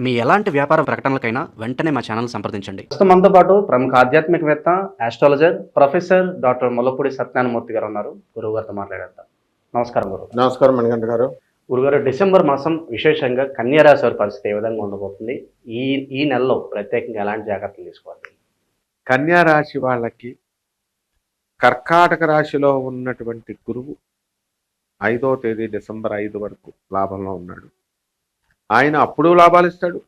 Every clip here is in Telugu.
మీ ఎలాంటి వ్యాపార ప్రకటనలకైనా వెంటనే మా ఛానల్ సంప్రదించండి. ప్రస్తుతం మనతో పాటు ప్రముఖ ఆధ్యాత్మికవేత్త, astrologer, professor doctor Mullapudi Satyanarayana Murthy గారు ఉన్నారు. గురువు గారితో మాట్లాడేద్దాం. నమస్కారం గురువు. నమస్కారం మణికంఠ గారు. గురుగారు, డిసెంబర్ మాసం విశేషంగా కన్యా రాశి వారి పరిస్థితి ఏ విధంగా ఉండబోతుంది? ఈ ఈ నెలలో ప్రత్యేకంగా ఎలాంటి జాగ్రత్తలు తీసుకోవాలి? కన్యా రాశి వాళ్ళకి కర్కాటక రాశిలో ఉన్నటువంటి గురువు 5వ తేదీ డిసెంబర్ 5 వరకు లాభంలో ఉన్నాడు. ఆయన అప్పుడు లాభాలు ఇస్తాడు,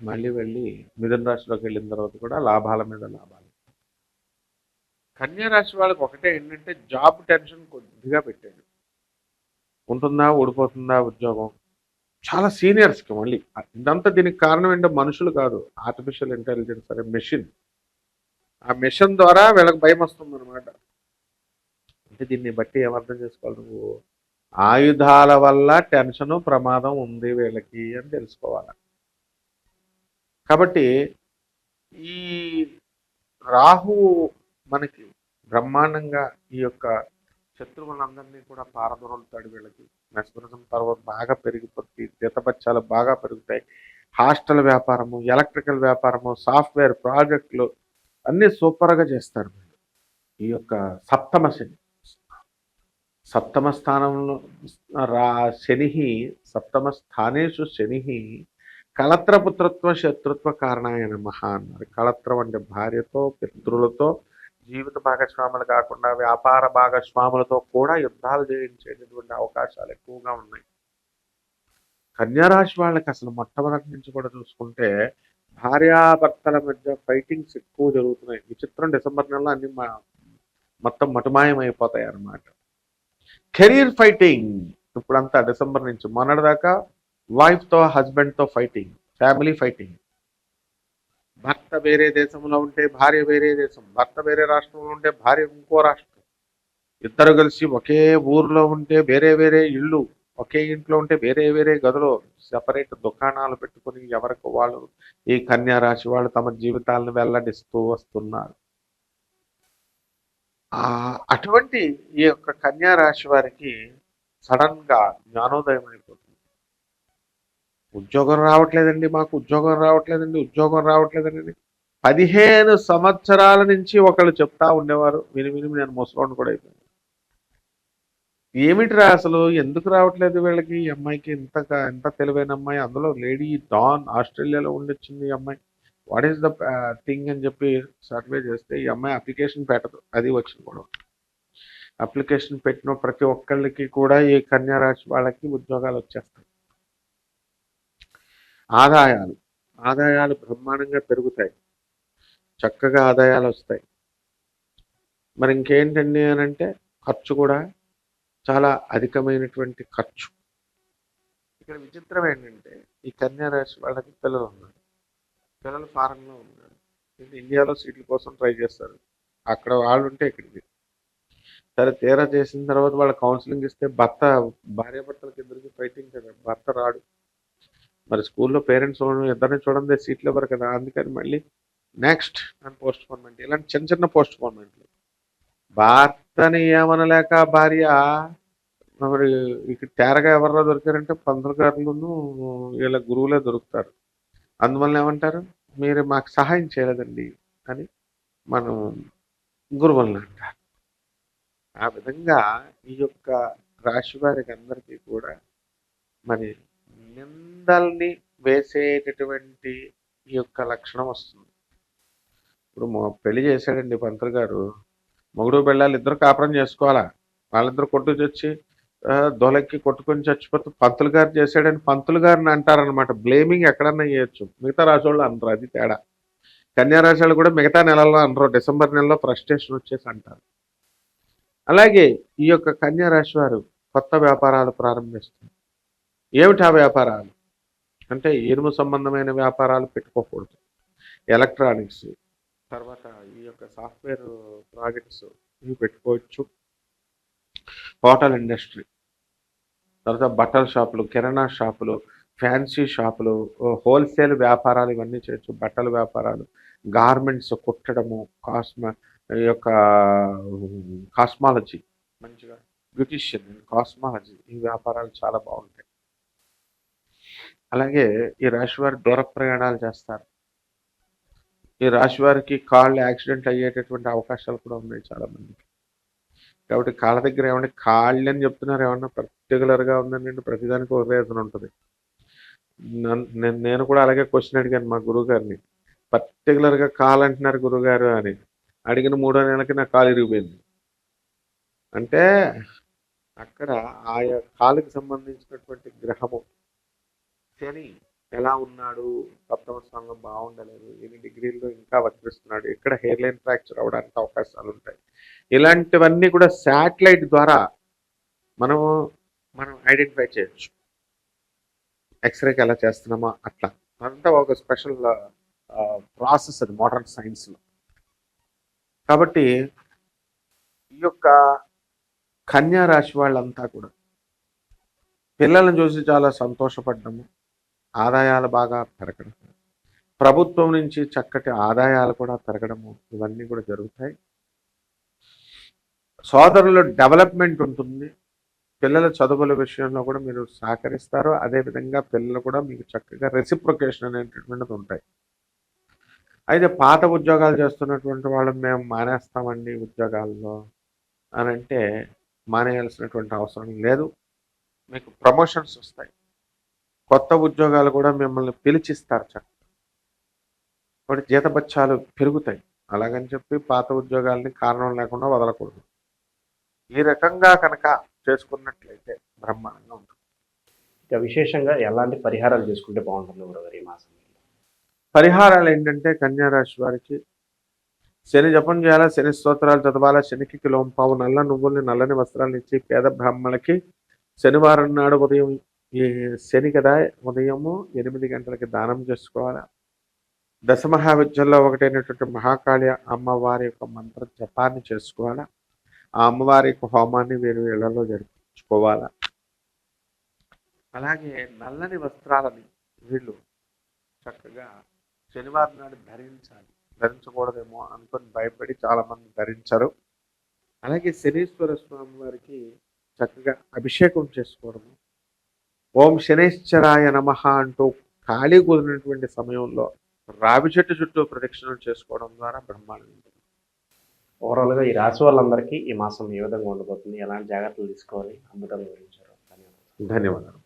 మళ్ళీ వెళ్ళి మిథున రాశిలోకి వెళ్ళిన తర్వాత కూడా లాభాల మీద లాభాలు. కన్యా రాశి వాళ్ళకి ఒకటే ఏంటంటే జాబ్ టెన్షన్ కొద్దిగా పెట్టాడు. ఉంటుందా, ఊడిపోతుందా ఉద్యోగం? చాలా సీనియర్స్కి మళ్ళీ ఇదంతా దీనికి కారణం ఏంటో మనుషులు కాదు, ఆర్టిఫిషియల్ ఇంటెలిజెన్స్ అనే మెషిన్. ఆ మెషిన్ ద్వారా వీళ్ళకి భయం వస్తుంది అనమాట. అంటే దీన్ని బట్టి ఏమర్థం చేసుకోవాలి, నువ్వు ఆయుధాల వల్ల టెన్షను ప్రమాదం ఉంది వీళ్ళకి అని తెలుసుకోవాలి. కాబట్టి ఈ రాహు మనకి బ్రహ్మాండంగా ఈ యొక్క శత్రువులందరినీ కూడా పారదొరులుతాడు. వీళ్ళకి మెస్మరిజం తర్వాత బాగా పెరిగిపోతుంది, జీతబత్యాలు బాగా పెరుగుతాయి. హాస్టల్ వ్యాపారము, ఎలక్ట్రికల్ వ్యాపారము, సాఫ్ట్వేర్ ప్రాజెక్టులు అన్నీ సూపర్గా చేస్తారు. ఈ యొక్క సప్తమ స్థానంలో శని, సప్తమ స్థానేషు శని కళత్రపుత్రత్వ శత్రుత్వ కారణాయ నమః అన్నారు. కళత్రం అంటే భార్యతో, పితృలతో, జీవిత భాగస్వాములు కాకుండా వ్యాపార భాగస్వాములతో కూడా యుద్ధాలు చేయించేటటువంటి అవకాశాలు ఎక్కువగా ఉన్నాయి. కన్యారాశి వాళ్ళకి అసలు మొట్టమొదటి నుంచి కూడా చూసుకుంటే భార్యాభర్తల మధ్య ఫైటింగ్స్ ఎక్కువ జరుగుతున్నాయి. విచిత్రం, డిసెంబర్ నెలలో అన్ని మొత్తం మటుమాయం అయిపోతాయి అన్నమాట. కెరీర్ ఫైటింగ్ ఇప్పుడంతా డిసెంబర్ నుంచి మొన్నటిదాకా వైఫ్తో, హస్బెండ్తో ఫైటింగ్, ఫ్యామిలీ ఫైటింగ్. భర్త వేరే దేశంలో ఉంటే భార్య వేరే దేశం, భర్త వేరే రాష్ట్రంలో ఉంటే భార్య ఇంకో రాష్ట్రం, ఇద్దరు కలిసి ఒకే ఊర్లో ఉంటే వేరే వేరే ఇళ్ళు, ఒకే ఇంట్లో ఉంటే వేరే వేరే గదులు, సెపరేట్ దుకాణాలు పెట్టుకుని ఎవరికి వాళ్ళు ఈ కన్యా రాశి వాళ్ళు తమ జీవితాలను వెల్లడిస్తూ వస్తున్నారు. అటువంటి ఈ యొక్క కన్యా రాశి వారికి సడన్ గా జ్ఞానోదయం అయిపోతుంది. ఉద్యోగం రావట్లేదండి, మాకు ఉద్యోగం రావట్లేదండి 15 సంవత్సరాల నుంచి ఒకళ్ళు చెప్తా ఉండేవారు. విని నేను ముసలోని కూడా అయిపోయాను. ఏమిటిరా అసలు ఎందుకు రావట్లేదు వీళ్ళకి? ఈ అమ్మాయికి ఎంత తెలివైన అమ్మాయి, అందులో లేడీ డాన్, ఆస్ట్రేలియాలో ఉండొచ్చింది ఈ అమ్మాయి, వాట్ ఈస్ ద థింగ్ అని చెప్పి సర్వే చేస్తే ఈ అమ్మాయి అప్లికేషన్ పెట్టదు. అది వచ్చింది కూడా. అప్లికేషన్ పెట్టిన ప్రతి ఒక్కళ్ళకి కూడా ఈ కన్యా రాశి వాళ్ళకి ఉద్యోగాలు వచ్చేస్తాయి. ఆదాయాలు బ్రహ్మాండంగా పెరుగుతాయి, చక్కగా ఆదాయాలు వస్తాయి. మరి ఇంకేంటండి అని అంటే ఖర్చు కూడా చాలా అధికమైనటువంటి ఖర్చు. ఇక్కడ విచిత్రం ఏంటంటే ఈ కన్యా రాశి వాళ్ళకి పిల్లలు ఉన్నారు, పిల్లలు ఫారెన్లో ఉన్నారు, ఇండియాలో సీట్ల కోసం ట్రై చేస్తారు. అక్కడ వాళ్ళు ఉంటే ఇక్కడికి సరే తీరా చేసిన తర్వాత వాళ్ళ కౌన్సిలింగ్ ఇస్తే భార్యాభర్తలకి ఇద్దరికి ఫైటింగ్ కదా, భర్త రాడు. మరి స్కూల్లో పేరెంట్స్ ఇద్దరిని చూడండి, సీట్లు ఇవ్వరు కదా, అందుకని మళ్ళీ నెక్స్ట్ అని పోస్ట్ పోన్మెంట్, ఇలాంటి చిన్న పోస్ట్ పోన్మెంట్లు. భర్తని ఏమనలేక భార్య మరి ఇక్కడ తేరగా ఎవరిలో దొరికారంటే పంతులు గారులను వీళ్ళ గురువులే దొరుకుతారు. అందువల్ల ఏమంటారు, మీరు మాకు సహాయం చేయలేదండి అని మనం గురువులను అంటారు. ఆ విధంగా ఈ యొక్క రాశి వారికి అందరికీ కూడా మరి నిందల్ని వేసేటటువంటి ఈ యొక్క లక్షణం వస్తుంది. ఇప్పుడు పెళ్లి చేశాడండి పంతులు గారు, మొగుడు పెళ్ళాలి ఇద్దరు కాపురం చేసుకోవాలా, వాళ్ళిద్దరు కొట్టుకొచ్చి దొలక్కి కొట్టుకొని చచ్చిపోతే పంతులు గారు చేశాడని పంతులు గారిని అంటారనమాట. బ్లేమింగ్ ఎక్కడన్నా చేయొచ్చు, మిగతా రాశి వాళ్ళు అనరు, అది తేడా. కన్యా రాశి వాళ్ళు కూడా మిగతా నెలల్లో అనరు, డిసెంబర్ నెలలో ఫ్రస్ట్రేషన్ వచ్చేసి అంటారు. అలాగే ఈ యొక్క కన్యా రాశి వారు కొత్త వ్యాపారాలు ప్రారంభిస్తారు. ఏమిటి ఆ వ్యాపారాలు అంటే ఇనుము సంబంధమైన వ్యాపారాలు పెట్టుకోకూడదు, ఎలక్ట్రానిక్స్, తర్వాత ఈ యొక్క సాఫ్ట్వేర్ ప్రాజెక్ట్స్ ఇవి పెట్టుకోవచ్చు, హోటల్ ఇండస్ట్రీ, తర్వాత బట్టల షాపులు, కిరాణా షాపులు, ఫ్యాన్సీ షాపులు, హోల్సేల్ వ్యాపారాలు ఇవన్నీ చేయొచ్చు. బట్టల వ్యాపారాలు, గార్మెంట్స్ కుట్టడము, ఈ యొక్క కాస్మాలజీ, మంచిగా బ్యూటిషియన్, కాస్మాలజీ, ఈ వ్యాపారాలు చాలా బాగుంటాయి. అలాగే ఈ రాశి వారు దూర ప్రయాణాలు చేస్తారు. ఈ రాశి వారికి కాళ్ళు యాక్సిడెంట్ అయ్యేటటువంటి అవకాశాలు కూడా ఉన్నాయి చాలా మందికి. కాబట్టి కాళ్ళ దగ్గర ఏమంటే కాళ్ళు అని చెప్తున్నారు, ఏమన్నా పర్టికులర్గా ఉందండి, ప్రతిదానికి ఒక రీజన్ ఉంటుంది. నేను కూడా అలాగే క్వశ్చన్ అడిగాను మా గురువు గారిని, పర్టికులర్గా కాలు అంటున్నారు గురువుగారు అని. అడిగిన 3వ నెలకి నా కాలు ఇరిగిపోయింది. అంటే అక్కడ ఆయా కాలుకి సంబంధించినటువంటి గ్రహము శని ఎలా ఉన్నాడు, 7వ స్థానంలో బాగుండలేదు, ఎన్ని డిగ్రీల్లో ఇంకా వక్రిస్తున్నాడు, ఇక్కడ హెయిర్ లైన్ ఫ్రాక్చర్ అవడానికి అవకాశాలు ఉంటాయి. ఇలాంటివన్నీ కూడా శాటిలైట్ ద్వారా మనం ఐడెంటిఫై చేయొచ్చు. ఎక్స్రేకి ఎలా చేస్తున్నామో అట్లా అంతా ఒక స్పెషల్ ప్రాసెస్ అది మోడర్న్ సైన్స్లో. కాబట్టి ఈ యొక్క కన్యా రాశి వాళ్ళంతా కూడా పిల్లలను చూసి చాలా సంతోషపడ్డము, ఆదాయాలు బాగా పెరగడం, ప్రభుత్వం నుంచి చక్కటి ఆదాయాలు కూడా పెరగడము, ఇవన్నీ కూడా జరుగుతాయి. సోదరుల డెవలప్మెంట్ ఉంటుంది. పిల్లల చదువుల విషయంలో కూడా మీరు సహకరిస్తారు. అదేవిధంగా పిల్లలు కూడా మీకు చక్కగా రెసిప్రొకేషన్ అనేటటువంటిది ఉంటాయి. అయితే పాత ఉద్యోగాలు చేస్తున్నటువంటి వాళ్ళు మేము మానేస్తామండి ఉద్యోగాల్లో అని అంటే మానేయాల్సినటువంటి అవసరం లేదు. మీకు ప్రమోషన్స్ వస్తాయి, కొత్త ఉద్యోగాలు కూడా మిమ్మల్ని పిలిచిస్తారు చక్కగా. కాబట్టి జీతబత్యాలు పెరుగుతాయి. అలాగని చెప్పి పాత ఉద్యోగాల్ని కారణం లేకుండా వదలకూడదు. ఈ రకంగా కనుక చేసుకున్నట్లయితే బ్రహ్మాండంగా ఉంటుంది. ఇక విశేషంగా ఎలాంటి పరిహారాలు చేసుకుంటే బాగుంటుంది గురుగారు ఈ మాసం? పరిహారాలు ఏంటంటే కన్యా రాశి వారికి శని జపం చేయాలా, శని స్తోత్రాలు చదవాలా, శనికి కిలోంపావు నల్ల నువ్వుల్ని నల్లని వస్త్రాలను ఇచ్చి పేద బ్రాహ్మణులకి శనివారం నాడు ఉదయం, ఈ శని కదా, ఉదయము 8 గంటలకి దానం చేసుకోవాలా. దశమహావిద్యల్లో ఒకటైనటువంటి మహాకాళి అమ్మవారి యొక్క మంత్ర జపాన్ని చేసుకోవాలా. ఆ అమ్మవారి యొక్క హోమాన్ని వీరు ఇళ్లలో జరిపించుకోవాలా. అలాగే నల్లని వస్త్రాలని వీళ్ళు చక్కగా శనివారం నాడు ధరించాలి. ధరించకూడదేమో అనుకొని భయపడి చాలా మంది ధరించరు. అలాగే శనీశ్వర స్వామి వారికి చక్కగా అభిషేకం చేసుకోవడము, ఓం శనేశ్వరాయ నమః అంటూ ఖాళీ కుదిరినటువంటి సమయంలో రావి చెట్టు చుట్టూ ప్రదక్షిణలు చేసుకోవడం ద్వారా బ్రహ్మాండం ఉంటుంది. ఓవరాల్గా ఈ రాశి వాళ్ళందరికీ ఈ మాసం ఏ విధంగా ఉండబోతుంది, ఎలాంటి జాగ్రత్తలు తీసుకోవాలి, అద్భుతంగా వివరించారు. ధన్యవాదాలు. ధన్యవాదాలు.